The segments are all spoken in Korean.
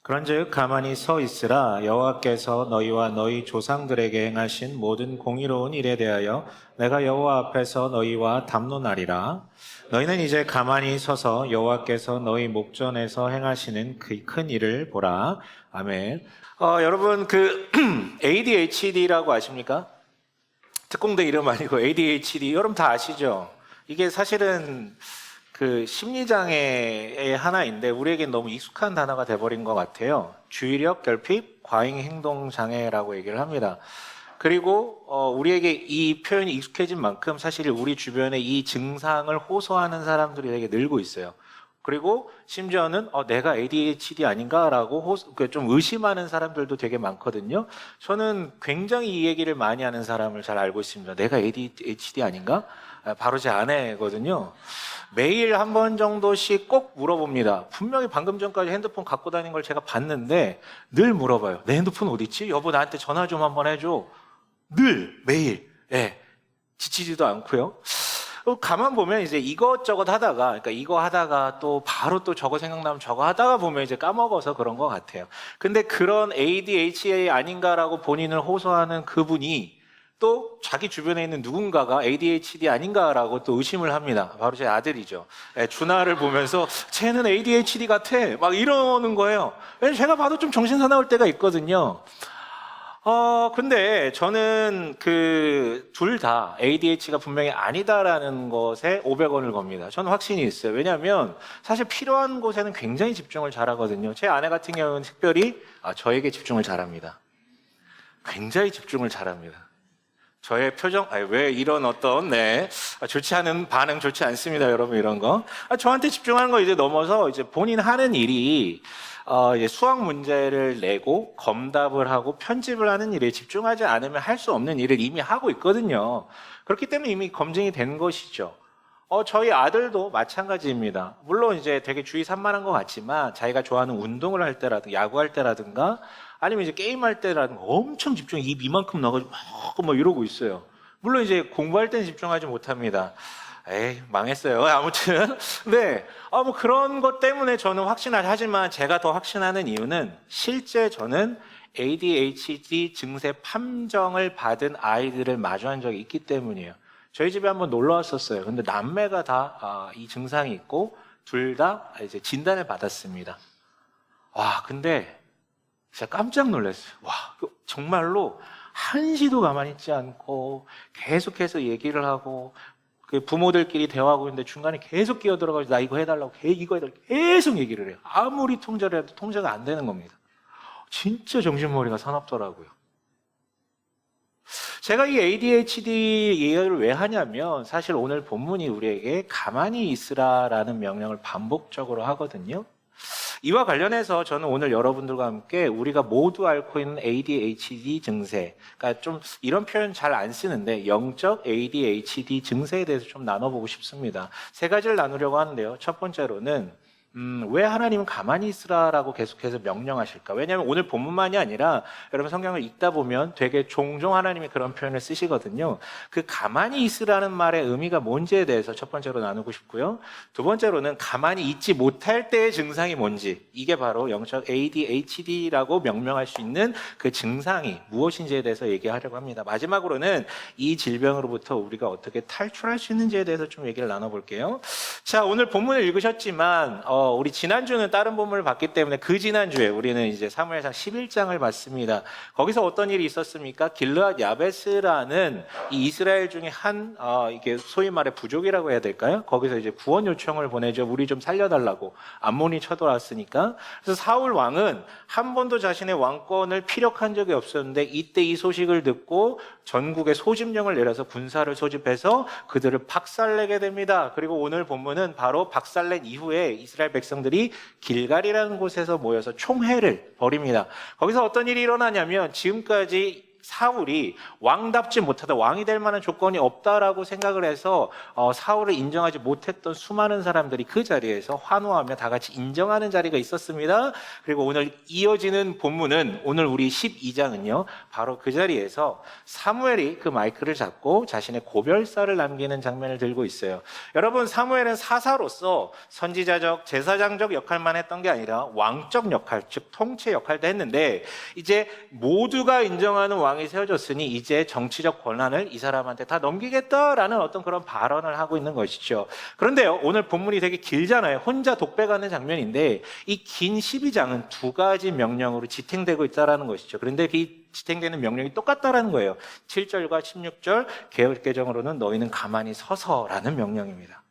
그런즉 가만히 서 있으라. 여호와께서 너희와 너희 조상들에게 행하신 모든 공의로운 일에 대하여 내가 여호와 앞에서 너희와 담론하리라. 너희는 이제 가만히 서서 여호와께서 너희 목전에서 행하시는 그 큰 일을 보라. 아멘. 여러분 ADHD라고 아십니까? 특공대 이름 아니고 ADHD. 여러분 다 아시죠? 이게 사실은 심리장애의 하나인데 우리에겐 너무 익숙한 단어가 돼버린 것 같아요. 주의력 결핍 과잉 행동 장애라고 얘기를 합니다. 그리고 우리에게 이 표현이 익숙해진 만큼 사실 우리 주변에 이 증상을 호소하는 사람들이 되게 늘고 있어요. 그리고 심지어는 내가 ADHD 아닌가라고 좀 의심하는 사람들도 되게 많거든요. 저는 굉장히 이 얘기를 많이 하는 사람을 잘 알고 있습니다. 내가 ADHD 아닌가? 바로 제 아내거든요. 매일 한 번 정도씩 꼭 물어봅니다. 분명히 방금 전까지 핸드폰 갖고 다니는 걸 제가 봤는데 늘 물어봐요. 내 핸드폰 어디 있지? 여보 나한테 전화 좀 한번 해줘. 매일. 지치지도 않고요. 가만 보면 이제 이것저것 하다가, 그러니까 이거 하다가 또 바로 또 저거 생각나면 저거 하다가 보면 이제 까먹어서 그런 것 같아요. 근데 그런 ADHD 아닌가라고 본인을 호소하는 그분이 또 자기 주변에 있는 누군가가 ADHD 아닌가라고 또 의심을 합니다. 바로 제 아들이죠. 준하를 보면서 쟤는 ADHD 같아. 막 이러는 거예요. 왜냐면 제가 봐도 좀 정신 사나울 때가 있거든요. 근데 저는 둘 다 ADHD가 분명히 아니다라는 것에 500원을 겁니다. 저는 확신이 있어요. 왜냐하면 사실 필요한 곳에는 굉장히 집중을 잘하거든요. 제 아내 같은 경우는 특별히 저에게 집중을 잘합니다. 굉장히 집중을 잘합니다. 저의 표정, 왜 이런 좋지 않은 반응 좋지 않습니다, 여러분, 이런 거. 저한테 집중하는 거 이제 넘어서 이제 본인 하는 일이, 이제 수학 문제를 내고 검답을 하고 편집을 하는 일에 집중하지 않으면 할 수 없는 일을 이미 하고 있거든요. 그렇기 때문에 이미 검증이 된 것이죠. 저희 아들도 마찬가지입니다. 물론 이제 되게 주의 산만한 것 같지만 자기가 좋아하는 운동을 할 때라든가 야구할 때라든가 아니면 이제 게임할 때라든가 엄청 집중이 입 이만큼 나가지고 막 이러고 있어요. 물론 이제 공부할 때는 집중하지 못합니다. 망했어요. 아무튼 네, 뭐 그런 것 때문에 저는 하지만 제가 더 확신하는 이유는 실제 저는 ADHD 증세 판정을 받은 아이들을 마주한 적이 있기 때문이에요. 저희 집에 한번 놀러 왔었어요. 근데 남매가 다 이 증상이 있고 둘 다 이제 진단을 받았습니다. 근데 진짜 깜짝 놀랐어요. 정말로 한시도 가만히 있지 않고 계속해서 얘기를 하고 부모들끼리 대화하고 있는데 중간에 계속 끼어들어가지고 나 이거 해달라고 이거 해달라고 계속 얘기를 해요. 아무리 통제를 해도 통제가 안 되는 겁니다. 진짜 정신머리가 사납더라고요. 제가 이 ADHD 얘기를 왜 하냐면 사실 오늘 본문이 우리에게 가만히 있으라라는 명령을 반복적으로 하거든요. 이와 관련해서 저는 오늘 여러분들과 함께 우리가 모두 앓고 있는 ADHD 증세, 그러니까 좀 이런 표현 잘 안 쓰는데 영적 ADHD 증세에 대해서 좀 나눠보고 싶습니다. 세 가지를 나누려고 하는데요. 첫 번째로는 왜 하나님은 가만히 있으라라고 계속해서 명령하실까? 왜냐하면 오늘 본문만이 아니라 여러분 성경을 읽다 보면 되게 종종 하나님이 그런 표현을 쓰시거든요. 가만히 있으라는 말의 의미가 뭔지에 대해서 첫 번째로 나누고 싶고요. 두 번째로는 가만히 있지 못할 때의 증상이 뭔지, 이게 바로 영적 ADHD라고 명명할 수 있는 그 증상이 무엇인지에 대해서 얘기하려고 합니다. 마지막으로는 이 질병으로부터 우리가 어떻게 탈출할 수 있는지에 대해서 좀 얘기를 나눠볼게요. 자, 오늘 본문을 읽으셨지만 우리 지난주는 다른 본문을 봤기 때문에 그 지난주에 우리는 이제 사무엘상 11장을 봤습니다. 거기서 어떤 일이 있었습니까? 길르앗 야베스라는 이 이스라엘 중에 이게 소위 말해 부족이라고 해야 될까요? 거기서 이제 구원 요청을 보내죠. 우리 좀 살려달라고. 암몬이 쳐들어왔으니까. 그래서 사울 왕은 한 번도 자신의 왕권을 피력한 적이 없었는데 이때 이 소식을 듣고 전국에 소집령을 내려서 군사를 소집해서 그들을 박살내게 됩니다. 그리고 오늘 본문은 바로 박살낸 이후에 이스라엘 백성들이 길갈이라는 곳에서 모여서 총회를 벌입니다. 거기서 어떤 일이 일어나냐면 지금까지 사울이 왕답지 못하다, 왕이 될 만한 조건이 없다라고 생각을 해서 사울을 인정하지 못했던 수많은 사람들이 그 자리에서 환호하며 다 같이 인정하는 자리가 있었습니다. 그리고 오늘 이어지는 본문은, 오늘 우리 12장은요 바로 그 자리에서 사무엘이 그 마이크를 잡고 자신의 고별사를 남기는 장면을 들고 있어요. 여러분, 사무엘은 사사로서 선지자적, 제사장적 역할만 했던 게 아니라 왕적 역할, 즉 통치 역할도 했는데, 이제 모두가 인정하는 왕이 세워졌으니 이제 정치적 권한을 이 사람한테 다 넘기겠다라는 어떤 그런 발언을 하고 있는 것이죠. 그런데요, 오늘 본문이 되게 길잖아요. 혼자 독백하는 장면인데 이 긴 12장은 두 가지 명령으로 지탱되고 있다는 것이죠. 그런데 이 지탱되는 명령이 똑같다라는 거예요. 7절과 16절 개역개정으로는 너희는 가만히 서서라는 명령입니다.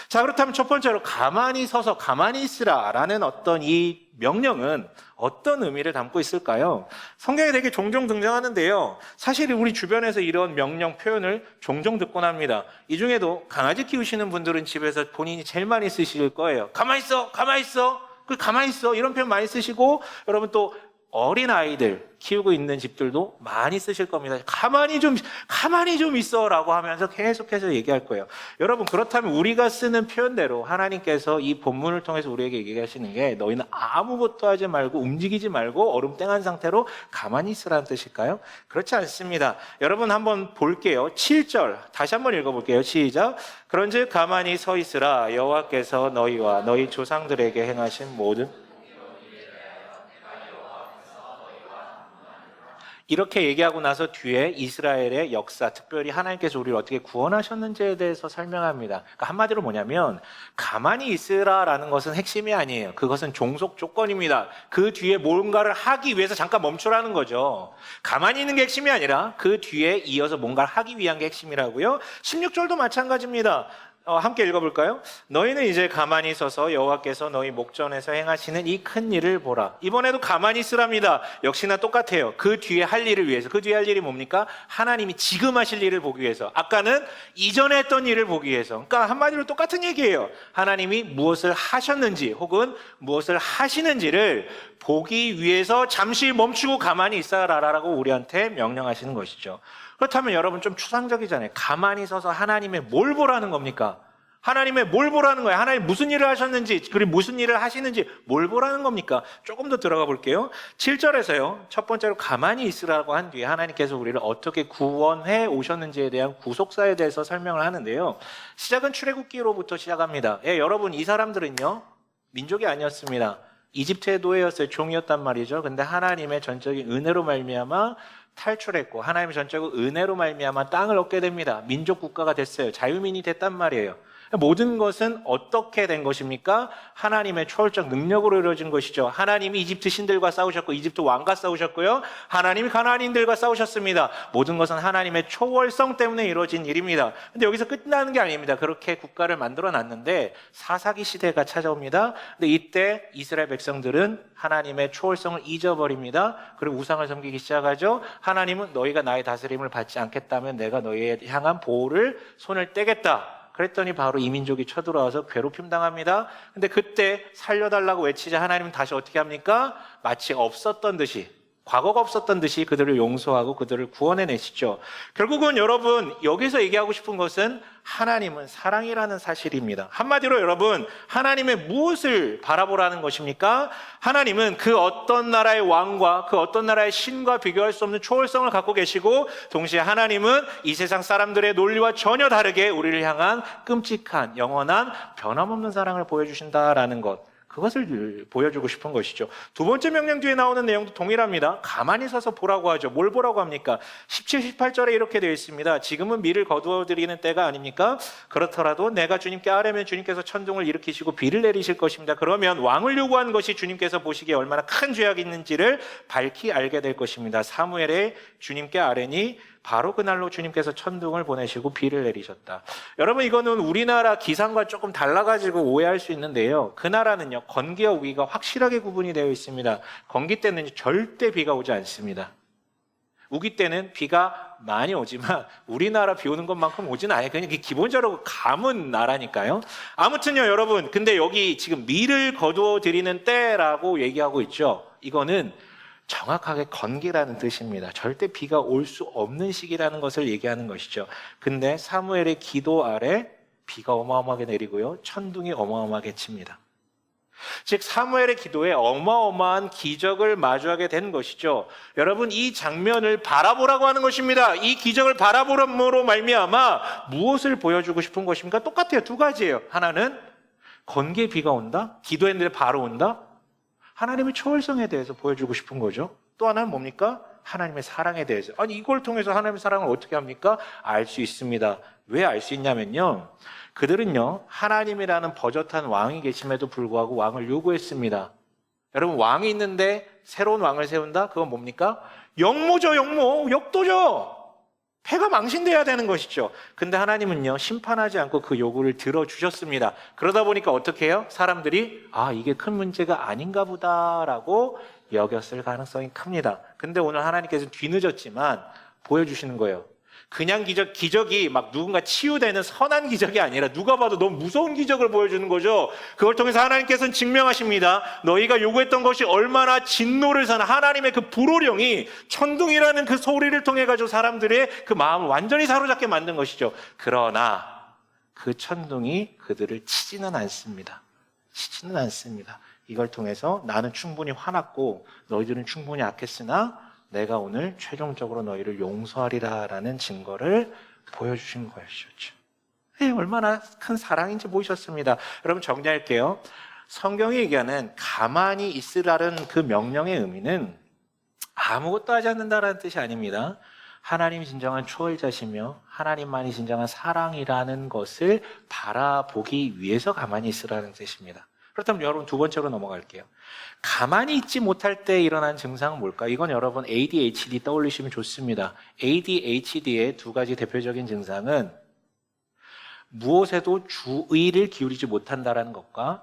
자, 그렇다면 첫 번째로 가만히 서서 가만히 있으라라는 어떤 이 명령은 어떤 의미를 담고 있을까요? 성경에 되게 종종 등장하는데요, 사실 우리 주변에서 이런 명령 표현을 종종 듣곤 합니다. 이 중에도 강아지 키우시는 분들은 집에서 본인이 제일 많이 쓰실 거예요. 가만히 있어, 가만히 있어, 가만히 있어, 이런 표현 많이 쓰시고, 여러분 또 어린 아이들 키우고 있는 집들도 많이 쓰실 겁니다. 가만히 좀 있어라고 하면서 계속해서 얘기할 거예요. 여러분, 그렇다면 우리가 쓰는 표현대로 하나님께서 이 본문을 통해서 우리에게 얘기하시는 게, 너희는 아무것도 하지 말고 움직이지 말고 얼음땡한 상태로 가만히 있으라는 뜻일까요? 그렇지 않습니다. 여러분, 한번 볼게요. 7절 다시 한번 읽어볼게요. 시작. 그런즉 가만히 서 있으라. 여호와께서 너희와 너희 조상들에게 행하신 모든, 이렇게 얘기하고 나서 뒤에 이스라엘의 역사, 특별히 하나님께서 우리를 어떻게 구원하셨는지에 대해서 설명합니다. 그러니까 한마디로 뭐냐면, 가만히 있으라라는 것은 핵심이 아니에요. 그것은 종속 조건입니다. 그 뒤에 뭔가를 하기 위해서 잠깐 멈추라는 거죠. 가만히 있는 게 핵심이 아니라 그 뒤에 이어서 뭔가를 하기 위한 게 핵심이라고요. 16절도 마찬가지입니다. 함께 읽어볼까요? 너희는 이제 가만히 서서 여호와께서 너희 목전에서 행하시는 이 큰 일을 보라. 이번에도 가만히 있으랍니다. 역시나 똑같아요. 그 뒤에 할 일을 위해서. 그 뒤에 할 일이 뭡니까? 하나님이 지금 하실 일을 보기 위해서. 아까는 이전에 했던 일을 보기 위해서. 그러니까 한마디로 똑같은 얘기예요. 하나님이 무엇을 하셨는지 혹은 무엇을 하시는지를 보기 위해서 잠시 멈추고 가만히 있어라라고 우리한테 명령하시는 것이죠. 그렇다면 여러분, 좀 추상적이잖아요. 가만히 서서 하나님의 뭘 보라는 겁니까? 하나님의 뭘 보라는 거예요? 하나님 무슨 일을 하셨는지, 그리고 무슨 일을 하시는지 뭘 보라는 겁니까? 조금 더 들어가 볼게요. 7절에서요, 첫 번째로 가만히 있으라고 한 뒤에 하나님께서 우리를 어떻게 구원해 오셨는지에 대한 구속사에 대해서 설명을 하는데요, 시작은 출애굽기로부터 시작합니다. 여러분, 이 사람들은요 민족이 아니었습니다. 이집트의 노예였어요. 종이었단 말이죠. 근데 하나님의 전적인 은혜로 말미암아 탈출했고, 하나님의 전적인 은혜로 말미암아 땅을 얻게 됩니다. 민족 국가가 됐어요. 자유민이 됐단 말이에요. 모든 것은 어떻게 된 것입니까? 하나님의 초월적 능력으로 이루어진 것이죠. 하나님이 이집트 신들과 싸우셨고 이집트 왕과 싸우셨고요, 하나님이 가나안인들과 싸우셨습니다. 모든 것은 하나님의 초월성 때문에 이루어진 일입니다. 근데 여기서 끝나는 게 아닙니다. 그렇게 국가를 만들어 놨는데 사사기 시대가 찾아옵니다. 근데 이때 이스라엘 백성들은 하나님의 초월성을 잊어버립니다. 그리고 우상을 섬기기 시작하죠. 하나님은 너희가 나의 다스림을 받지 않겠다면 내가 너희에 향한 보호를 손을 떼겠다. 그랬더니 바로 이 민족이 쳐들어와서 괴롭힘 당합니다. 근데 그때 살려달라고 외치자 하나님은 다시 어떻게 합니까? 마치 없었던 듯이, 과거가 없었던 듯이 그들을 용서하고 그들을 구원해내시죠. 결국은 여러분, 여기서 얘기하고 싶은 것은 하나님은 사랑이라는 사실입니다. 한마디로 여러분, 하나님의 무엇을 바라보라는 것입니까? 하나님은 그 어떤 나라의 왕과 그 어떤 나라의 신과 비교할 수 없는 초월성을 갖고 계시고, 동시에 하나님은 이 세상 사람들의 논리와 전혀 다르게 우리를 향한 끔찍한 영원한 변함없는 사랑을 보여주신다라는 것, 그것을 보여주고 싶은 것이죠. 두 번째 명령 뒤에 나오는 내용도 동일합니다. 가만히 서서 보라고 하죠. 뭘 보라고 합니까? 17, 18절에 이렇게 되어 있습니다. 지금은 밀을 거두어 드리는 때가 아닙니까? 그렇더라도 내가 주님께 아뢰면 주님께서 천둥을 일으키시고 비를 내리실 것입니다. 그러면 왕을 요구한 것이 주님께서 보시기에 얼마나 큰 죄악이 있는지를 밝히 알게 될 것입니다. 사무엘에 주님께 아뢰니 바로 그날로 주님께서 천둥을 보내시고 비를 내리셨다. 여러분, 이거는 우리나라 기상과 조금 달라가지고 오해할 수 있는데요, 그 나라는요 건기와 우기가 확실하게 구분이 되어 있습니다. 건기 때는 절대 비가 오지 않습니다. 우기 때는 비가 많이 오지만 우리나라 비 오는 것만큼 오지는 않아요. 그냥 기본적으로 가문 나라니까요. 아무튼요 여러분, 근데 여기 지금 밀을 거두어 드리는 때라고 얘기하고 있죠. 이거는 정확하게 건기라는 뜻입니다. 절대 비가 올 수 없는 시기라는 것을 얘기하는 것이죠. 근데 사무엘의 기도 아래 비가 어마어마하게 내리고요. 천둥이 어마어마하게 칩니다. 즉 사무엘의 기도에 어마어마한 기적을 마주하게 된 것이죠. 여러분, 이 장면을 바라보라고 하는 것입니다. 이 기적을 바라보므로 말미암아 무엇을 보여주고 싶은 것입니까? 똑같아요. 두 가지예요. 하나는 건기의 비가 온다. 기도했는데 바로 온다. 하나님의 초월성에 대해서 보여주고 싶은 거죠. 또 하나는 뭡니까? 하나님의 사랑에 대해서. 아니, 이걸 통해서 하나님의 사랑을 어떻게 합니까? 알 수 있습니다. 왜 알 수 있냐면요, 그들은요 하나님이라는 버젓한 왕이 계심에도 불구하고 왕을 요구했습니다. 여러분, 왕이 있는데 새로운 왕을 세운다? 그건 뭡니까? 역모죠. 역모. 역도죠. 패가 망신돼야 되는 것이죠. 근데 하나님은요 심판하지 않고 그 요구를 들어주셨습니다. 그러다 보니까 어떻게 해요? 사람들이 이게 큰 문제가 아닌가 보다라고 여겼을 가능성이 큽니다. 근데 오늘 하나님께서는 뒤늦었지만 보여주시는 거예요. 그냥 기적이 막 누군가 치유되는 선한 기적이 아니라 누가 봐도 너무 무서운 기적을 보여주는 거죠. 그걸 통해서 하나님께서는 증명하십니다. 너희가 요구했던 것이 얼마나 진노를 사는 하나님의 그 불호령이 천둥이라는 그 소리를 통해 가지고 사람들의 그 마음을 완전히 사로잡게 만든 것이죠. 그러나 그 천둥이 그들을 치지는 않습니다. 치지는 않습니다. 이걸 통해서 나는 충분히 화났고 너희들은 충분히 악했으나 내가 오늘 최종적으로 너희를 용서하리라라는 증거를 보여주신 것이었죠. 얼마나 큰 사랑인지 보이셨습니다. 여러분, 정리할게요. 성경이 얘기하는 가만히 있으라는 그 명령의 의미는 아무것도 하지 않는다라는 뜻이 아닙니다. 하나님이 진정한 초월자시며 하나님만이 진정한 사랑이라는 것을 바라보기 위해서 가만히 있으라는 뜻입니다. 그렇다면 여러분, 두 번째로 넘어갈게요. 가만히 있지 못할 때 일어난 증상은 뭘까? 이건 여러분 ADHD 떠올리시면 좋습니다. ADHD의 두 가지 대표적인 증상은 무엇에도 주의를 기울이지 못한다는 것과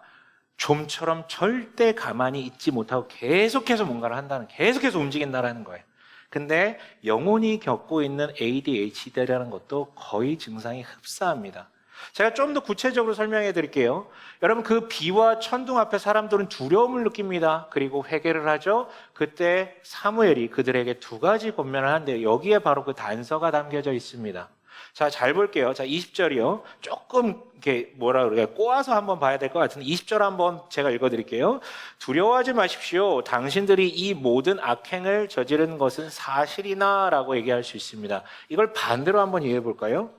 좀처럼 절대 가만히 있지 못하고 계속해서 뭔가를 한다는, 계속해서 움직인다는 거예요. 근데 영혼이 겪고 있는 ADHD라는 것도 거의 증상이 흡사합니다. 제가 좀 더 구체적으로 설명해 드릴게요. 여러분, 그 비와 천둥 앞에 사람들은 두려움을 느낍니다. 그리고 회개를 하죠. 그때 사무엘이 그들에게 두 가지 권면을 하는데 여기에 바로 그 단서가 담겨져 있습니다. 자, 잘 볼게요. 자, 20절이요. 조금 이렇게 꼬아서 한번 봐야 될 것 같은데 20절 한번 제가 읽어 드릴게요. 두려워하지 마십시오. 당신들이 이 모든 악행을 저지른 것은 사실이나 라고 얘기할 수 있습니다. 이걸 반대로 한번 이해해 볼까요?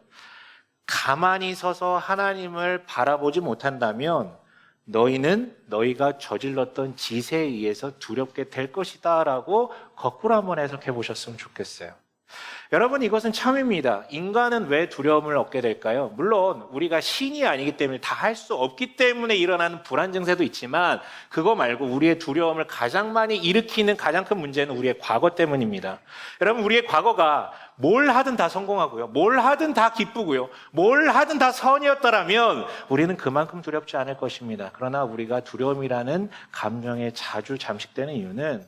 가만히 서서 하나님을 바라보지 못한다면 너희는 너희가 저질렀던 짓에 의해서 두렵게 될 것이다 라고 거꾸로 한번 해석해 보셨으면 좋겠어요. 여러분, 이것은 참입니다. 인간은 왜 두려움을 얻게 될까요? 물론 우리가 신이 아니기 때문에 다 할 수 없기 때문에 일어나는 불안 증세도 있지만 그거 말고 우리의 두려움을 가장 많이 일으키는 가장 큰 문제는 우리의 과거 때문입니다. 여러분, 우리의 과거가 뭘 하든 다 성공하고요, 뭘 하든 다 기쁘고요, 뭘 하든 다 선이었다라면 우리는 그만큼 두렵지 않을 것입니다. 그러나 우리가 두려움이라는 감정에 자주 잠식되는 이유는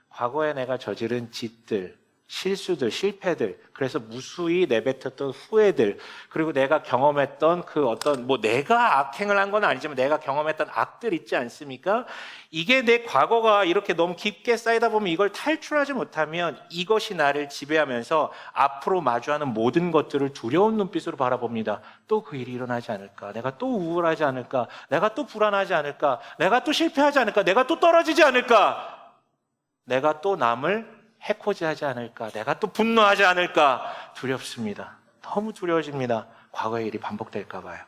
과거에 내가 저지른 짓들, 실수들, 실패들, 그래서 무수히 내뱉었던 후회들, 그리고 내가 경험했던 그 어떤 내가 악행을 한 건 아니지만 내가 경험했던 악들 있지 않습니까? 이게 내 과거가 이렇게 너무 깊게 쌓이다 보면 이걸 탈출하지 못하면 이것이 나를 지배하면서 앞으로 마주하는 모든 것들을 두려운 눈빛으로 바라봅니다. 또 그 일이 일어나지 않을까? 내가 또 우울하지 않을까? 내가 또 불안하지 않을까? 내가 또 실패하지 않을까? 내가 또 떨어지지 않을까? 내가 또 남을 해코지하지 않을까? 내가 또 분노하지 않을까? 두렵습니다. 너무 두려워집니다. 과거의 일이 반복될까 봐요.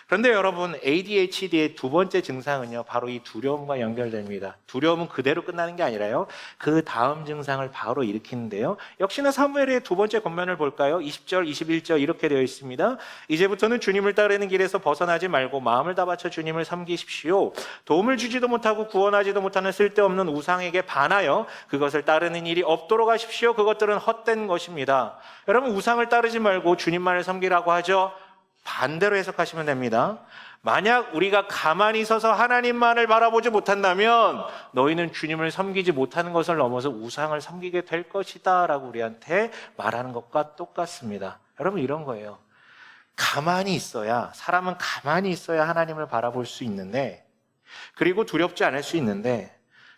그런데 여러분, ADHD의 두 번째 증상은요, 바로 이 두려움과 연결됩니다. 두려움은 그대로 끝나는 게 아니라요, 그 다음 증상을 바로 일으키는데요. 역시나 사무엘의 두 번째 권면을 볼까요? 20절, 21절 이렇게 되어 있습니다. 이제부터는 주님을 따르는 길에서 벗어나지 말고 마음을 다 바쳐 주님을 섬기십시오. 도움을 주지도 못하고 구원하지도 못하는 쓸데없는 우상에게 반하여 그것을 따르는 일이 없도록 하십시오. 그것들은 헛된 것입니다. 여러분, 우상을 따르지 말고 주님만을 섬기라고 하죠. 반대로 해석하시면 됩니다. 만약 우리가 가만히 서서 하나님만을 바라보지 못한다면 너희는 주님을 섬기지 못하는 것을 넘어서 우상을 섬기게 될 것이다 라고 우리한테 말하는 것과 똑같습니다. 여러분, 이런 거예요. 가만히 있어야, 사람은 가만히 있어야 하나님을 바라볼 수 있는데, 그리고 두렵지 않을 수 있는데,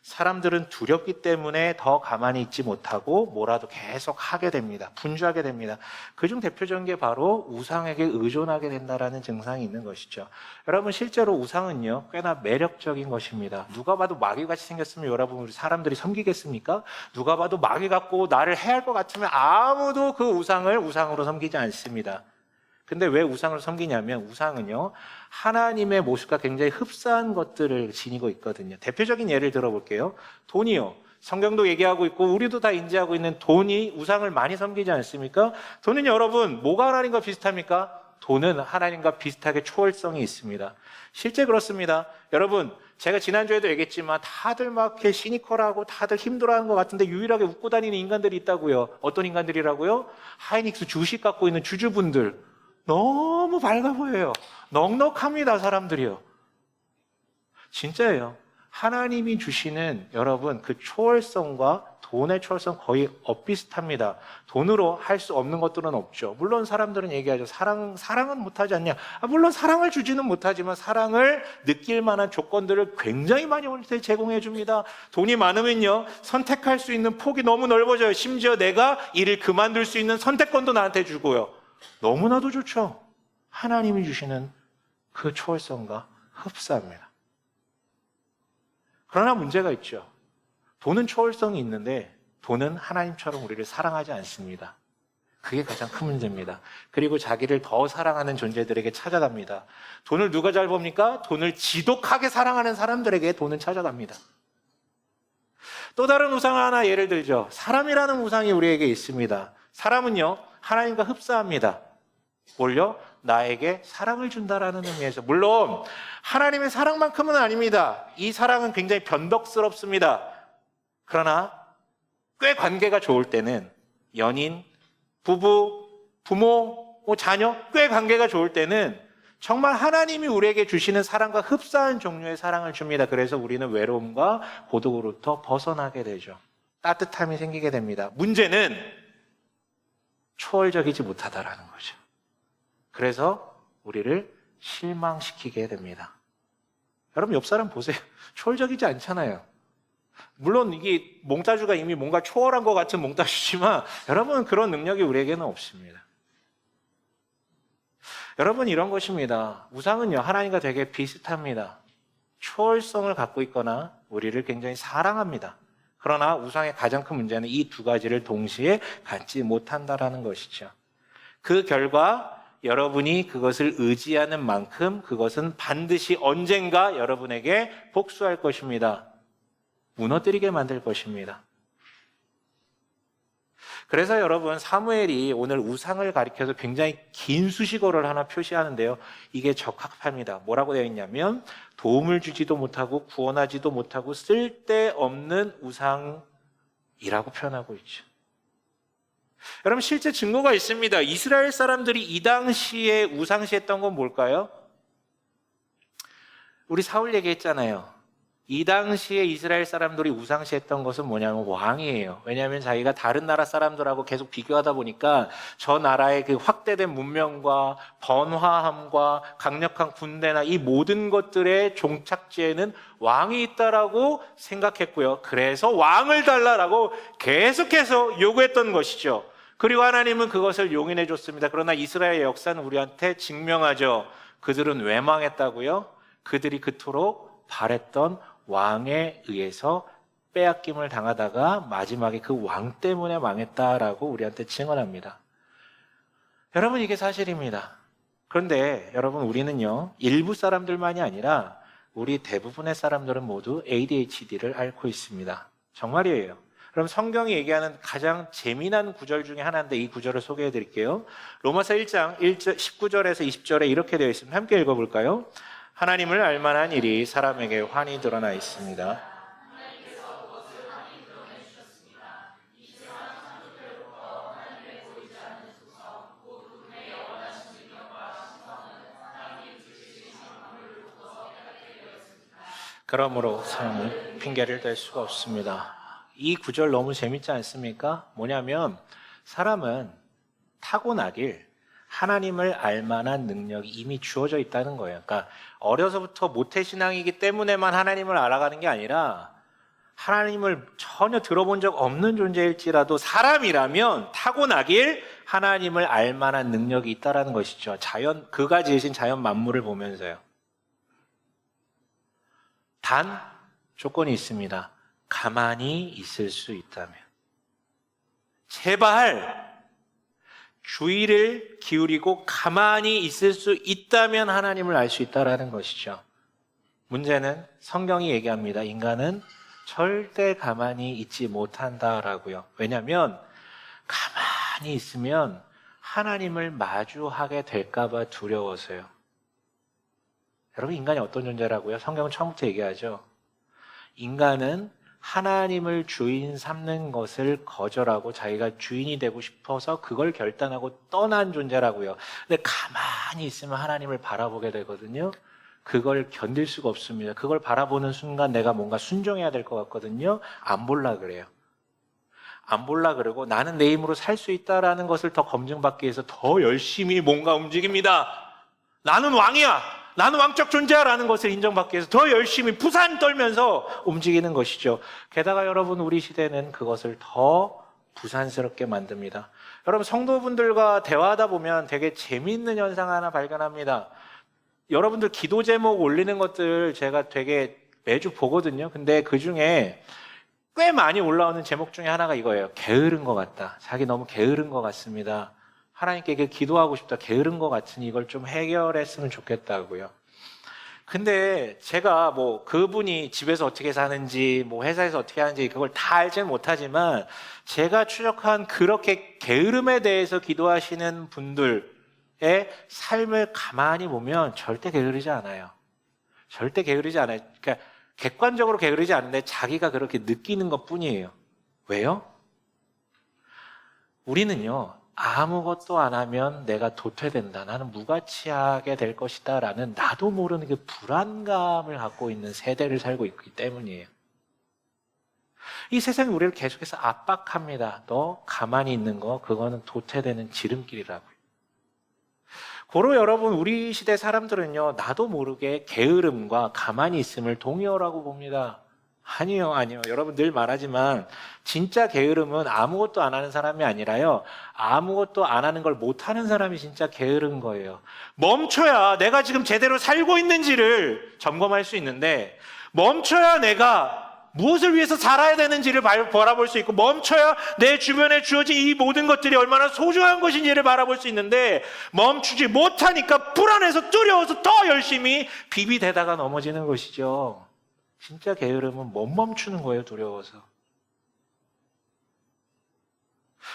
사람들은 두렵기 때문에 더 가만히 있지 못하고 뭐라도 계속 하게 됩니다. 분주하게 됩니다. 그중 대표적인 게 바로 우상에게 의존하게 된다라는 증상이 있는 것이죠. 여러분, 실제로 우상은요, 꽤나 매력적인 것입니다. 누가 봐도 마귀같이 생겼으면 여러분, 우리 사람들이 섬기겠습니까? 누가 봐도 마귀 같고 나를 해할 것 같으면 아무도 그 우상을 우상으로 섬기지 않습니다. 근데 왜 우상을 섬기냐면 우상은요, 하나님의 모습과 굉장히 흡사한 것들을 지니고 있거든요. 대표적인 예를 들어볼게요. 돈이요. 성경도 얘기하고 있고 우리도 다 인지하고 있는 돈이 우상을 많이 섬기지 않습니까? 돈은 여러분 뭐가 하나님과 비슷합니까? 돈은 하나님과 비슷하게 초월성이 있습니다. 실제 그렇습니다. 여러분, 제가 지난주에도 얘기했지만 다들 막 이렇게 시니컬하고 다들 힘들어하는 것 같은데 유일하게 웃고 다니는 인간들이 있다고요. 어떤 인간들이라고요? 하이닉스 주식 갖고 있는 주주분들. 너무 밝아 보여요. 넉넉합니다, 사람들이요. 진짜예요. 하나님이 주시는 여러분 그 초월성과 돈의 초월성 거의 엇비슷합니다. 돈으로 할 수 없는 것들은 없죠. 물론 사람들은 얘기하죠. 사랑은 못하지 않냐. 물론 사랑을 주지는 못하지만 사랑을 느낄 만한 조건들을 굉장히 많이 우리한테 제공해 줍니다. 돈이 많으면요, 선택할 수 있는 폭이 너무 넓어져요. 심지어 내가 일을 그만둘 수 있는 선택권도 나한테 주고요. 너무나도 좋죠. 하나님이 주시는 그 초월성과 흡사합니다. 그러나 문제가 있죠. 돈은 초월성이 있는데 돈은 하나님처럼 우리를 사랑하지 않습니다. 그게 가장 큰 문제입니다. 그리고 자기를 더 사랑하는 존재들에게 찾아갑니다. 돈을 누가 잘 봅니까? 돈을 지독하게 사랑하는 사람들에게 돈은 찾아갑니다. 또 다른 우상 하나 예를 들죠. 사람이라는 우상이 우리에게 있습니다. 사람은요, 하나님과 흡사합니다. 뭘요? 나에게 사랑을 준다라는 의미에서. 물론 하나님의 사랑만큼은 아닙니다. 이 사랑은 굉장히 변덕스럽습니다. 그러나 꽤 관계가 좋을 때는 연인, 부부, 부모, 자녀, 꽤 관계가 좋을 때는 정말 하나님이 우리에게 주시는 사랑과 흡사한 종류의 사랑을 줍니다. 그래서 우리는 외로움과 고독으로부터 벗어나게 되죠. 따뜻함이 생기게 됩니다. 문제는 초월적이지 못하다라는 거죠. 그래서 우리를 실망시키게 됩니다. 여러분, 옆 사람 보세요. 초월적이지 않잖아요. 물론 이게 몽따주가 이미 뭔가 초월한 것 같은 몽따주지만 여러분, 그런 능력이 우리에게는 없습니다. 여러분, 이런 것입니다. 우상은요, 하나님과 되게 비슷합니다. 초월성을 갖고 있거나 우리를 굉장히 사랑합니다. 그러나 우상의 가장 큰 문제는 이 두 가지를 동시에 갖지 못한다라는 것이죠. 그 결과 여러분이 그것을 의지하는 만큼 그것은 반드시 언젠가 여러분에게 복수할 것입니다. 무너뜨리게 만들 것입니다. 그래서 여러분, 사무엘이 오늘 우상을 가리켜서 굉장히 긴 수식어를 하나 표시하는데요. 이게 적합합니다. 뭐라고 되어 있냐면 도움을 주지도 못하고 구원하지도 못하고 쓸데없는 우상이라고 표현하고 있죠. 여러분, 실제 증거가 있습니다. 이스라엘 사람들이 이 당시에 우상시했던 건 뭘까요? 우리 사울 얘기했잖아요. 이 당시에 이스라엘 사람들이 우상시했던 것은 뭐냐면 왕이에요. 왜냐하면 자기가 다른 나라 사람들하고 계속 비교하다 보니까 저 나라의 그 확대된 문명과 번화함과 강력한 군대나 이 모든 것들의 종착지에는 왕이 있다라고 생각했고요. 그래서 왕을 달라라고 계속해서 요구했던 것이죠. 그리고 하나님은 그것을 용인해 줬습니다. 그러나 이스라엘의 역사는 우리한테 증명하죠. 그들은 왜 망했다고요? 그들이 그토록 바랬던 왕에 의해서 빼앗김을 당하다가 마지막에 그 왕 때문에 망했다라고 우리한테 증언합니다. 여러분, 이게 사실입니다. 그런데 여러분, 우리는요, 일부 사람들만이 아니라 우리 대부분의 사람들은 모두 ADHD를 앓고 있습니다. 정말이에요. 그럼 성경이 얘기하는 가장 재미난 구절 중에 하나인데 이 구절을 소개해 드릴게요. 로마서 1장 19절에서 20절에 이렇게 되어 있습니다. 함께 읽어볼까요? 하나님을 알만한 일이 사람에게 환히 드러나 있습니다. 그러므로 사람은 핑계를 댈 수가 없습니다. 이 구절 너무 재밌지 않습니까? 뭐냐면 사람은 타고나길 하나님을 알만한 능력이 이미 주어져 있다는 거예요. 그러니까 어려서부터 모태신앙이기 때문에만 하나님을 알아가는 게 아니라 하나님을 전혀 들어본 적 없는 존재일지라도 사람이라면 타고나길 하나님을 알 만한 능력이 있다라는 것이죠. 자연, 그가 지으신 자연 만물을 보면서요. 단 조건이 있습니다. 가만히 있을 수 있다면. 제발 주의를 기울이고 가만히 있을 수 있다면 하나님을 알 수 있다라는 것이죠. 문제는 성경이 얘기합니다. 인간은 절대 가만히 있지 못한다라고요. 왜냐하면 가만히 있으면 하나님을 마주하게 될까봐 두려워서요. 여러분, 인간이 어떤 존재라고요? 성경은 처음부터 얘기하죠. 인간은 하나님을 주인 삼는 것을 거절하고 자기가 주인이 되고 싶어서 그걸 결단하고 떠난 존재라고요. 근데 가만히 있으면 하나님을 바라보게 되거든요. 그걸 견딜 수가 없습니다. 그걸 바라보는 순간 내가 뭔가 순종해야 될 것 같거든요. 안 볼라 그래요. 안 볼라 그러고 나는 내 힘으로 살 수 있다라는 것을 더 검증받기 위해서 더 열심히 뭔가 움직입니다. 나는 왕이야. 나는 왕적 존재야라는 것을 인정받기 위해서 더 열심히 부산 떨면서 움직이는 것이죠. 게다가 여러분, 우리 시대는 그것을 더 부산스럽게 만듭니다. 여러분, 성도분들과 대화하다 보면 되게 재미있는 현상 하나 발견합니다. 여러분들 기도 제목 올리는 것들 제가 되게 매주 보거든요. 근데 그 중에 꽤 많이 올라오는 제목 중에 하나가 이거예요. 게으른 것 같다. 자기 너무 게으른 것 같습니다. 하나님께 기도하고 싶다. 게으른 것 같으니 이걸 좀 해결했으면 좋겠다고요. 근데 제가 뭐 그분이 집에서 어떻게 사는지, 뭐 회사에서 어떻게 하는지 그걸 다 알지는 못하지만 제가 추적한 그렇게 게으름에 대해서 기도하시는 분들의 삶을 가만히 보면 절대 게으르지 않아요. 절대 게으르지 않아요. 그러니까 객관적으로 게으르지 않은데 자기가 그렇게 느끼는 것 뿐이에요. 왜요? 우리는요, 아무것도 안 하면 내가 도태된다. 나는 무가치하게 될 것이다. 라는 나도 모르는 그 불안감을 갖고 있는 세대를 살고 있기 때문이에요. 이 세상이 우리를 계속해서 압박합니다. 너 가만히 있는 거, 그거는 도태되는 지름길이라고요. 고로 여러분, 우리 시대 사람들은요, 나도 모르게 게으름과 가만히 있음을 동의어라고 봅니다. 아니요. 여러분 늘 말하지만 진짜 게으름은 아무것도 안 하는 사람이 아니라요, 아무것도 안 하는 걸 못하는 사람이 진짜 게으른 거예요. 멈춰야 내가 지금 제대로 살고 있는지를 점검할 수 있는데, 멈춰야 내가 무엇을 위해서 살아야 되는지를 바라볼 수 있고, 멈춰야 내 주변에 주어진 이 모든 것들이 얼마나 소중한 것인지를 바라볼 수 있는데, 멈추지 못하니까 불안해서 두려워서 더 열심히 비비대다가 넘어지는 것이죠. 진짜 게으름은 못 멈추는 거예요, 두려워서.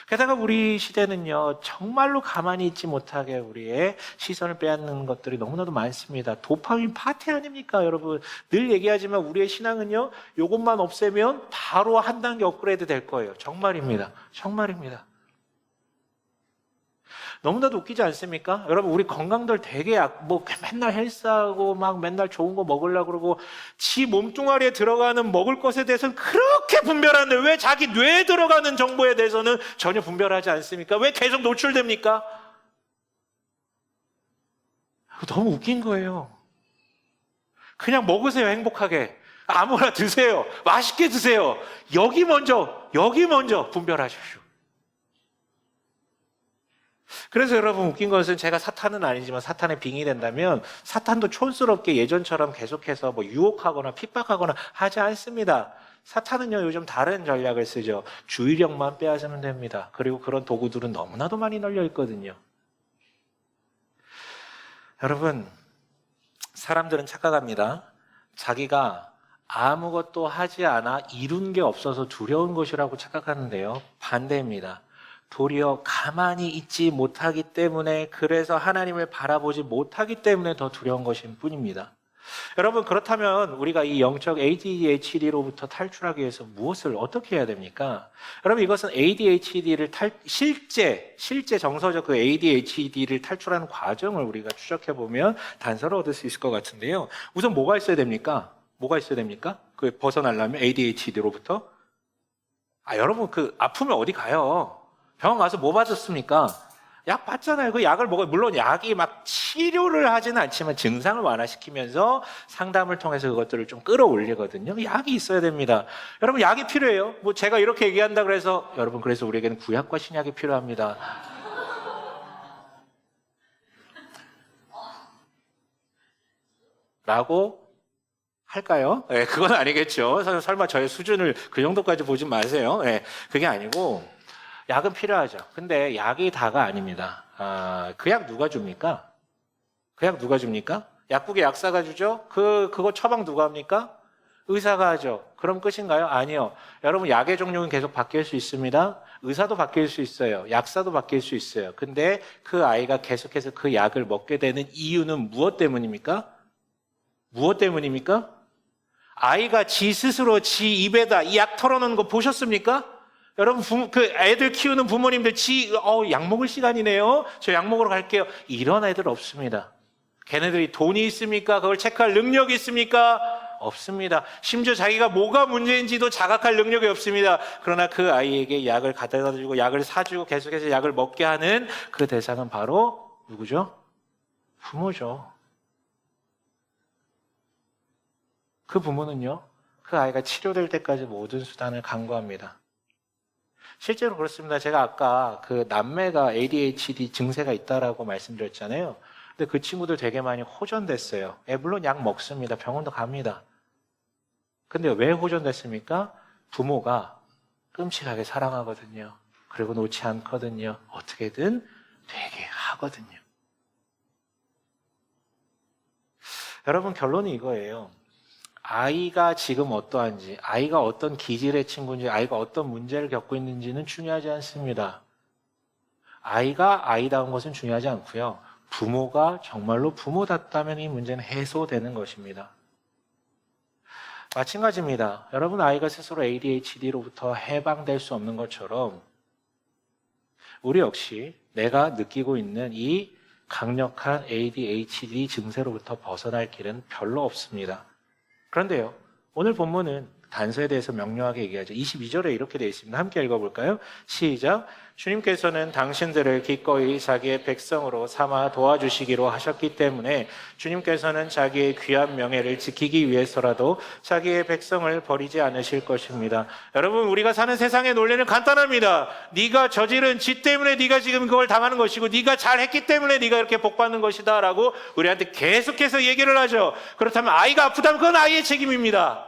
게다가 우리 시대는요, 정말로 가만히 있지 못하게 우리의 시선을 빼앗는 것들이 너무나도 많습니다. 도파민 파티 아닙니까, 여러분? 늘 얘기하지만 우리의 신앙은요, 이것만 없애면 바로 한 단계 업그레이드 될 거예요. 정말입니다. 정말입니다. 너무나도 웃기지 않습니까? 여러분, 우리 건강들 되게 맨날 헬스하고 막 맨날 좋은 거 먹으려고 그러고 지 몸뚱아리에 들어가는 먹을 것에 대해서는 그렇게 분별하는데 왜 자기 뇌에 들어가는 정보에 대해서는 전혀 분별하지 않습니까? 왜 계속 노출됩니까? 너무 웃긴 거예요. 그냥 먹으세요, 행복하게. 아무거나 드세요. 맛있게 드세요. 여기 먼저 분별하십시오. 그래서 여러분, 웃긴 것은 제가 사탄은 아니지만 사탄의 빙의 된다면 사탄도 촌스럽게 예전처럼 계속해서 유혹하거나 핍박하거나 하지 않습니다. 사탄은요, 요즘 다른 전략을 쓰죠. 주의력만 빼앗으면 됩니다. 그리고 그런 도구들은 너무나도 많이 널려 있거든요. 여러분, 사람들은 착각합니다. 자기가 아무것도 하지 않아 이룬 게 없어서 두려운 것이라고 착각하는데요, 반대입니다. 도리어 가만히 있지 못하기 때문에, 그래서 하나님을 바라보지 못하기 때문에 더 두려운 것일 뿐입니다. 여러분, 그렇다면 우리가 이 영적 ADHD로부터 탈출하기 위해서 무엇을 어떻게 해야 됩니까? 여러분, 이것은 ADHD를 실제 정서적 그 ADHD를 탈출하는 과정을 우리가 추적해보면 단서를 얻을 수 있을 것 같은데요. 우선 뭐가 있어야 됩니까? 그 벗어나려면 ADHD로부터? 여러분, 그 아프면 어디 가요? 병원 가서 뭐 받았습니까? 약 받잖아요. 그 약을 먹어요. 물론 약이 막 치료를 하지는 않지만 증상을 완화시키면서 상담을 통해서 그것들을 좀 끌어올리거든요. 약이 있어야 됩니다. 여러분, 약이 필요해요. 뭐 제가 이렇게 얘기한다 그래서 여러분, 그래서 우리에게는 구약과 신약이 필요합니다. 라고 할까요? 네, 그건 아니겠죠. 설마 저의 수준을 그 정도까지 보지 마세요. 네, 그게 아니고 약은 필요하죠. 근데 약이 다가 아닙니다. 그 약 누가 줍니까? 그 약 누가 줍니까? 약국에 약사가 주죠? 그거 처방 누가 합니까? 의사가 하죠. 그럼 끝인가요? 아니요. 여러분, 약의 종류는 계속 바뀔 수 있습니다. 의사도 바뀔 수 있어요. 약사도 바뀔 수 있어요. 근데 그 아이가 계속해서 그 약을 먹게 되는 이유는 무엇 때문입니까? 무엇 때문입니까? 아이가 지 스스로 지 입에다 이 약 털어놓는 거 보셨습니까? 여러분, 그 애들 키우는 부모님들 약 먹을 시간이네요. 저 약 먹으러 갈게요. 이런 애들 없습니다. 걔네들이 돈이 있습니까? 그걸 체크할 능력이 있습니까? 없습니다. 심지어 자기가 뭐가 문제인지도 자각할 능력이 없습니다. 그러나 그 아이에게 약을 갖다 주고 약을 사주고 계속해서 약을 먹게 하는 그 대상은 바로 누구죠? 부모죠. 그 부모는요, 그 아이가 치료될 때까지 모든 수단을 강구합니다. 실제로 그렇습니다. 제가 아까 그 남매가 ADHD 증세가 있다라고 말씀드렸잖아요. 근데 그 친구들 되게 많이 호전됐어요. 물론 약 먹습니다. 병원도 갑니다. 근데 왜 호전됐습니까? 부모가 끔찍하게 사랑하거든요. 그리고 놓지 않거든요. 어떻게든 되게 하거든요. 여러분, 결론이 이거예요. 아이가 지금 어떠한지, 아이가 어떤 기질의 친구인지, 아이가 어떤 문제를 겪고 있는지는 중요하지 않습니다. 아이가 아이다운 것은 중요하지 않고요. 부모가 정말로 부모답다면 이 문제는 해소되는 것입니다. 마찬가지입니다. 여러분, 아이가 스스로 ADHD로부터 해방될 수 없는 것처럼 우리 역시 내가 느끼고 있는 이 강력한 ADHD 증세로부터 벗어날 길은 별로 없습니다. 그런데요, 오늘 본문은 단서에 대해서 명료하게 얘기하죠. 22절에 이렇게 되어 있습니다. 함께 읽어볼까요? 시작. 주님께서는 당신들을 기꺼이 자기의 백성으로 삼아 도와주시기로 하셨기 때문에 주님께서는 자기의 귀한 명예를 지키기 위해서라도 자기의 백성을 버리지 않으실 것입니다. 여러분, 우리가 사는 세상의 논리는 간단합니다. 네가 저지른 짓 때문에 네가 지금 그걸 당하는 것이고 네가 잘했기 때문에 네가 이렇게 복받는 것이다 라고 우리한테 계속해서 얘기를 하죠. 그렇다면 아이가 아프다면 그건 아이의 책임입니다.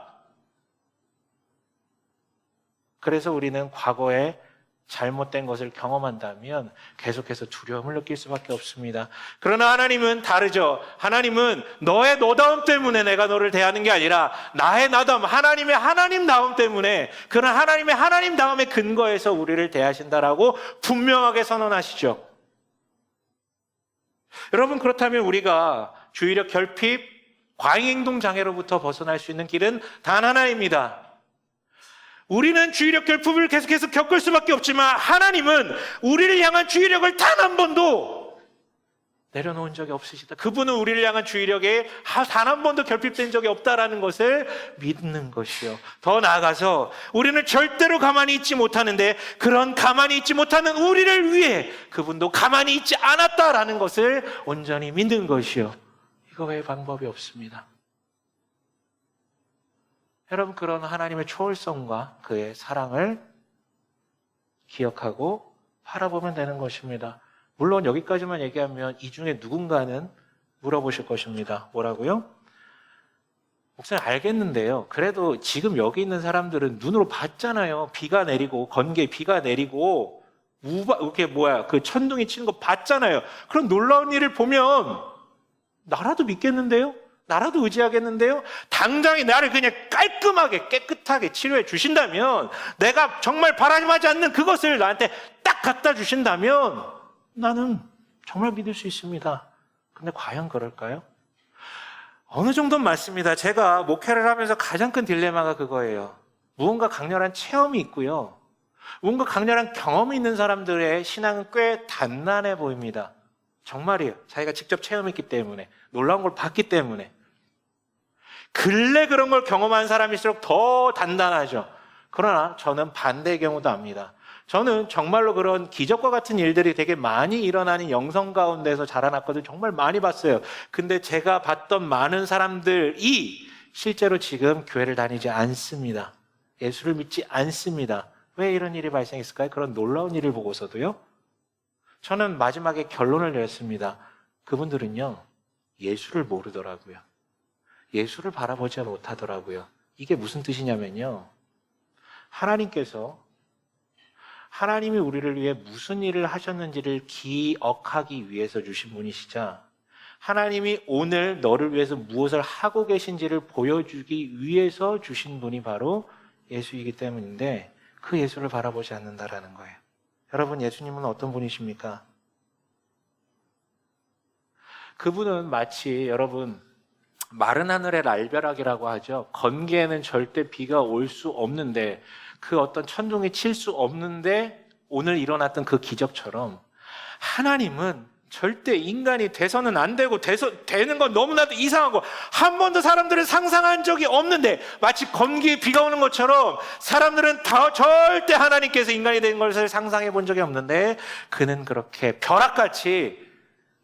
그래서 우리는 과거에 잘못된 것을 경험한다면 계속해서 두려움을 느낄 수밖에 없습니다. 그러나 하나님은 다르죠. 하나님은 너의 너다움 때문에 내가 너를 대하는 게 아니라 나의 나다움, 하나님의 하나님다움 때문에 그런 하나님의 하나님다움의 근거에서 우리를 대하신다라고 분명하게 선언하시죠. 여러분, 그렇다면 우리가 주의력 결핍, 과잉행동 장애로부터 벗어날 수 있는 길은 단 하나입니다. 우리는 주의력 결핍을 계속해서 겪을 수밖에 없지만 하나님은 우리를 향한 주의력을 단 한 번도 내려놓은 적이 없으시다. 그분은 우리를 향한 주의력에 단 한 번도 결핍된 적이 없다라는 것을 믿는 것이요. 더 나아가서 우리는 절대로 가만히 있지 못하는데 그런 가만히 있지 못하는 우리를 위해 그분도 가만히 있지 않았다라는 것을 온전히 믿는 것이요. 이거 외에 방법이 없습니다. 여러분, 그런 하나님의 초월성과 그의 사랑을 기억하고 바라보면 되는 것입니다. 물론 여기까지만 얘기하면 이 중에 누군가는 물어보실 것입니다. 뭐라고요? 목사님, 알겠는데요. 그래도 지금 여기 있는 사람들은 눈으로 봤잖아요. 비가 내리고 건기에 비가 내리고 이렇게 그 천둥이 치는 거 봤잖아요. 그런 놀라운 일을 보면 나라도 믿겠는데요? 나라도 의지하겠는데요? 당장에 나를 그냥 깔끔하게 깨끗하게 치료해 주신다면, 내가 정말 바라지 않는 그것을 나한테 딱 갖다 주신다면 나는 정말 믿을 수 있습니다. 근데 과연 그럴까요? 어느 정도는 맞습니다. 제가 목회를 하면서 가장 큰 딜레마가 그거예요. 무언가 강렬한 체험이 있고요, 무언가 강렬한 경험이 있는 사람들의 신앙은 꽤 단단해 보입니다. 정말이에요. 자기가 직접 체험했기 때문에, 놀라운 걸 봤기 때문에. 근래 그런 걸 경험한 사람일수록 더 단단하죠. 그러나 저는 반대의 경우도 압니다. 저는 정말로 그런 기적과 같은 일들이 되게 많이 일어나는 영성 가운데서 자라났거든요. 정말 많이 봤어요. 근데 제가 봤던 많은 사람들이 실제로 지금 교회를 다니지 않습니다. 예수를 믿지 않습니다. 왜 이런 일이 발생했을까요? 그런 놀라운 일을 보고서도요. 저는 마지막에 결론을 내렸습니다. 그분들은요, 예수를 모르더라고요. 예수를 바라보지 못하더라고요. 이게 무슨 뜻이냐면요. 하나님이 우리를 위해 무슨 일을 하셨는지를 기억하기 위해서 주신 분이시자, 하나님이 오늘 너를 위해서 무엇을 하고 계신지를 보여주기 위해서 주신 분이 바로 예수이기 때문인데, 그 예수를 바라보지 않는다라는 거예요. 여러분, 예수님은 어떤 분이십니까? 그분은 마치 여러분, 마른 하늘의 날벼락이라고 하죠. 건기에는 절대 비가 올 수 없는데, 그 어떤 천둥이 칠 수 없는데 오늘 일어났던 그 기적처럼, 하나님은 절대 인간이 돼서는 안 되고 되는 건 너무나도 이상하고 한 번도 사람들은 상상한 적이 없는데, 마치 건기에 비가 오는 것처럼 사람들은 절대 하나님께서 인간이 된 것을 상상해 본 적이 없는데, 그는 그렇게 벼락같이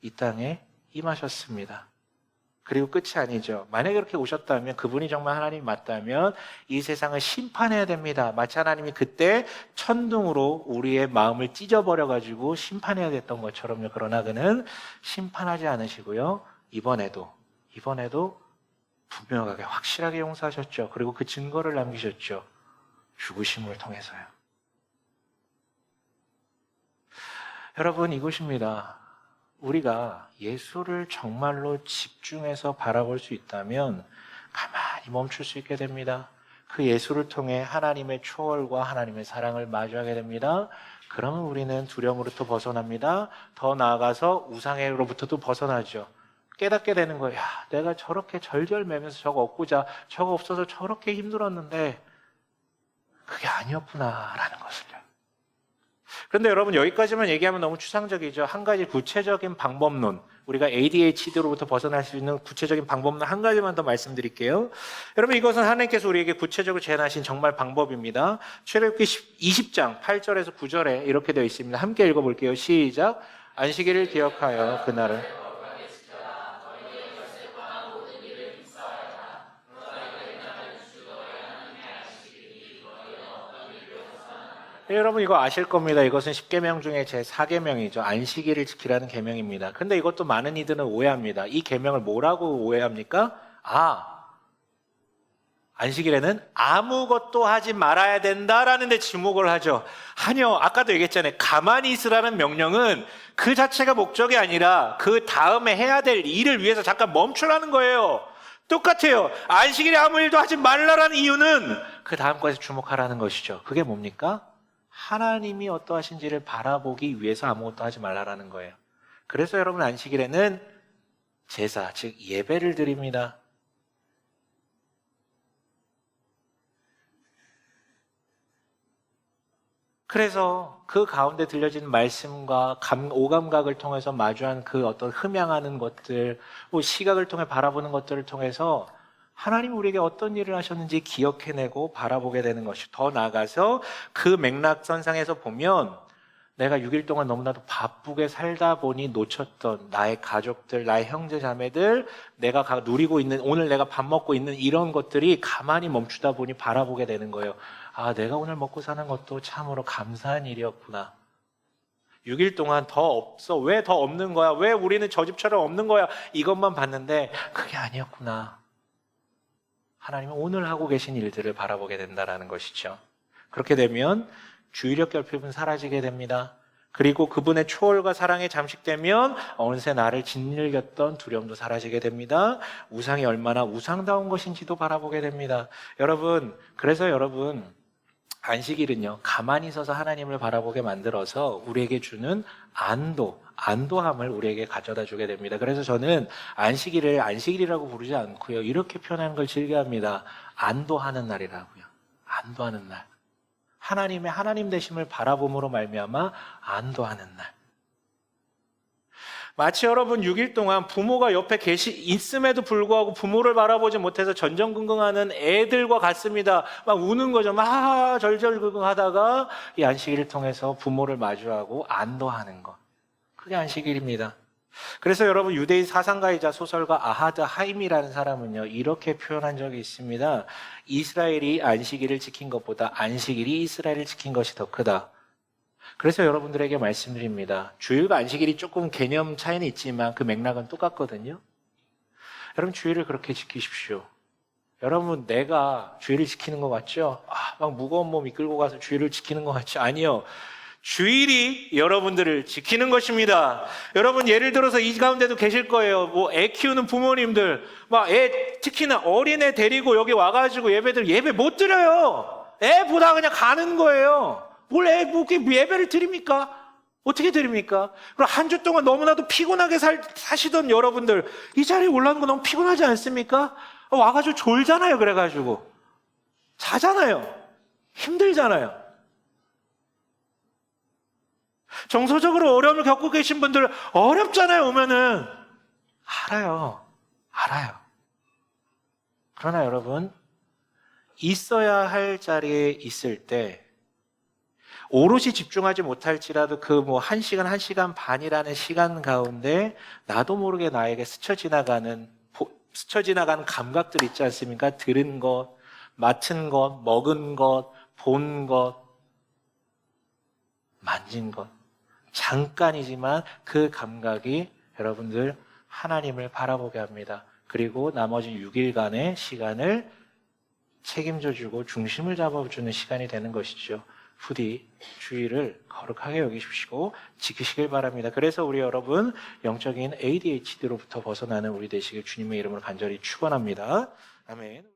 이 땅에 임하셨습니다. 그리고 끝이 아니죠. 만약에 그렇게 오셨다면, 그분이 정말 하나님 맞다면 이 세상을 심판해야 됩니다. 마치 하나님이 그때 천둥으로 우리의 마음을 찢어버려가지고 심판해야 됐던 것처럼요. 그러나 그는 심판하지 않으시고요. 이번에도 분명하게 확실하게 용서하셨죠. 그리고 그 증거를 남기셨죠. 죽으심을 통해서요. 여러분, 이것입니다. 우리가 예수를 정말로 집중해서 바라볼 수 있다면 가만히 멈출 수 있게 됩니다. 그 예수를 통해 하나님의 초월과 하나님의 사랑을 마주하게 됩니다. 그러면 우리는 두려움으로부터 벗어납니다. 더 나아가서 우상으로부터도 벗어나죠. 깨닫게 되는 거예요. 야, 내가 저렇게 절절매면서 저거 얻고자, 저거 없어서 저렇게 힘들었는데 그게 아니었구나라는 것을요. 그런데 여러분, 여기까지만 얘기하면 너무 추상적이죠. 한 가지 구체적인 방법론, 우리가 ADHD로부터 벗어날 수 있는 구체적인 방법론 한 가지만 더 말씀드릴게요. 여러분, 이것은 하나님께서 우리에게 구체적으로 제안하신 정말 방법입니다. 출애굽기 20장 8절에서 9절에 이렇게 되어 있습니다. 함께 읽어볼게요. 시작. 안식일을 기억하여 그날을 여러분, 이거 아실 겁니다. 이것은 10계명 중에 제 4계명이죠. 안식일을 지키라는 계명입니다. 근데 이것도 많은 이들은 오해합니다. 이 계명을 뭐라고 오해합니까? 안식일에는 아무것도 하지 말아야 된다라는 데 지목을 하죠. 아니요, 아까도 얘기했잖아요. 가만히 있으라는 명령은 그 자체가 목적이 아니라 그 다음에 해야 될 일을 위해서 잠깐 멈추라는 거예요. 똑같아요. 안식일에 아무 일도 하지 말라라는 이유는 그 다음 것에 주목하라는 것이죠. 그게 뭡니까? 하나님이 어떠하신지를 바라보기 위해서 아무것도 하지 말라라는 거예요. 그래서 여러분, 안식일에는 제사, 즉 예배를 드립니다. 그래서 그 가운데 들려진 말씀과 오감각을 통해서 마주한 그 어떤 흠양하는 것들, 시각을 통해 바라보는 것들을 통해서 하나님 우리에게 어떤 일을 하셨는지 기억해내고 바라보게 되는 것이, 더 나아가서 그 맥락선상에서 보면 내가 6일 동안 너무나도 바쁘게 살다 보니 놓쳤던 나의 가족들, 나의 형제 자매들, 내가 누리고 있는, 오늘 내가 밥 먹고 있는 이런 것들이 가만히 멈추다 보니 바라보게 되는 거예요. 아, 내가 오늘 먹고 사는 것도 참으로 감사한 일이었구나. 6일 동안 더 없어. 왜 더 없는 거야? 왜 우리는 저 집처럼 없는 거야? 이것만 봤는데 그게 아니었구나. 하나님은 오늘 하고 계신 일들을 바라보게 된다는 것이죠. 그렇게 되면 주의력 결핍은 사라지게 됩니다. 그리고 그분의 초월과 사랑에 잠식되면 어느새 나를 짓눌렸던 두려움도 사라지게 됩니다. 우상이 얼마나 우상다운 것인지도 바라보게 됩니다. 그래서 여러분, 안식일은요, 가만히 서서 하나님을 바라보게 만들어서 우리에게 주는 안도함을 우리에게 가져다 주게 됩니다. 그래서 저는 안식일을 안식일이라고 부르지 않고요, 이렇게 표현하는 걸 즐겨합니다. 안도하는 날이라고요. 안도하는 날. 하나님의 하나님 되심을 바라봄으로 말미암아 안도하는 날. 마치 여러분 6일 동안 부모가 옆에 있음에도 불구하고 부모를 바라보지 못해서 전전긍긍하는 애들과 같습니다. 막 우는 거죠. 막 절절긍긍하다가 이 안식일을 통해서 부모를 마주하고 안도하는 것. 그게 안식일입니다. 그래서 여러분 유대인 사상가이자 소설가 아하드 하임이라는 사람은요 이렇게 표현한 적이 있습니다. 이스라엘이 안식일을 지킨 것보다 안식일이 이스라엘을 지킨 것이 더 크다. 그래서 여러분들에게 말씀드립니다. 주일과 안식일이 조금 개념 차이는 있지만 그 맥락은 똑같거든요. 여러분 주일을 그렇게 지키십시오. 여러분 내가 주일을 지키는 것 같죠? 막 무거운 몸 이끌고 가서 주일을 지키는 것 같죠? 아니요. 주일이 여러분들을 지키는 것입니다. 여러분 예를 들어서 이 가운데도 계실 거예요. 뭐 애 키우는 부모님들 막 특히나 어린애 데리고 여기 와가지고 예배 못 드려요. 애 보다 그냥 가는 거예요. 뭘 예배를 드립니까? 어떻게 드립니까? 그럼 한 주 동안 너무나도 피곤하게 사시던 여러분들 이 자리에 올라오는 거 너무 피곤하지 않습니까? 와가지고 졸잖아요. 그래가지고 자잖아요. 힘들잖아요. 정서적으로 어려움을 겪고 계신 분들 어렵잖아요. 오면은 알아요. 그러나 여러분 있어야 할 자리에 있을 때 오롯이 집중하지 못할지라도 그 1시간 반이라는 시간 가운데 나도 모르게 나에게 스쳐 지나가는 감각들 있지 않습니까? 들은 것, 맡은 것, 먹은 것, 본 것, 만진 것. 잠깐이지만 그 감각이 여러분들 하나님을 바라보게 합니다. 그리고 나머지 6일간의 시간을 책임져 주고 중심을 잡아주는 시간이 되는 것이죠. 부디 주일을 거룩하게 여기십시오. 지키시길 바랍니다. 그래서 우리 여러분 영적인 ADHD로부터 벗어나는 우리 되시길 주님의 이름으로 간절히 축원합니다. 아멘.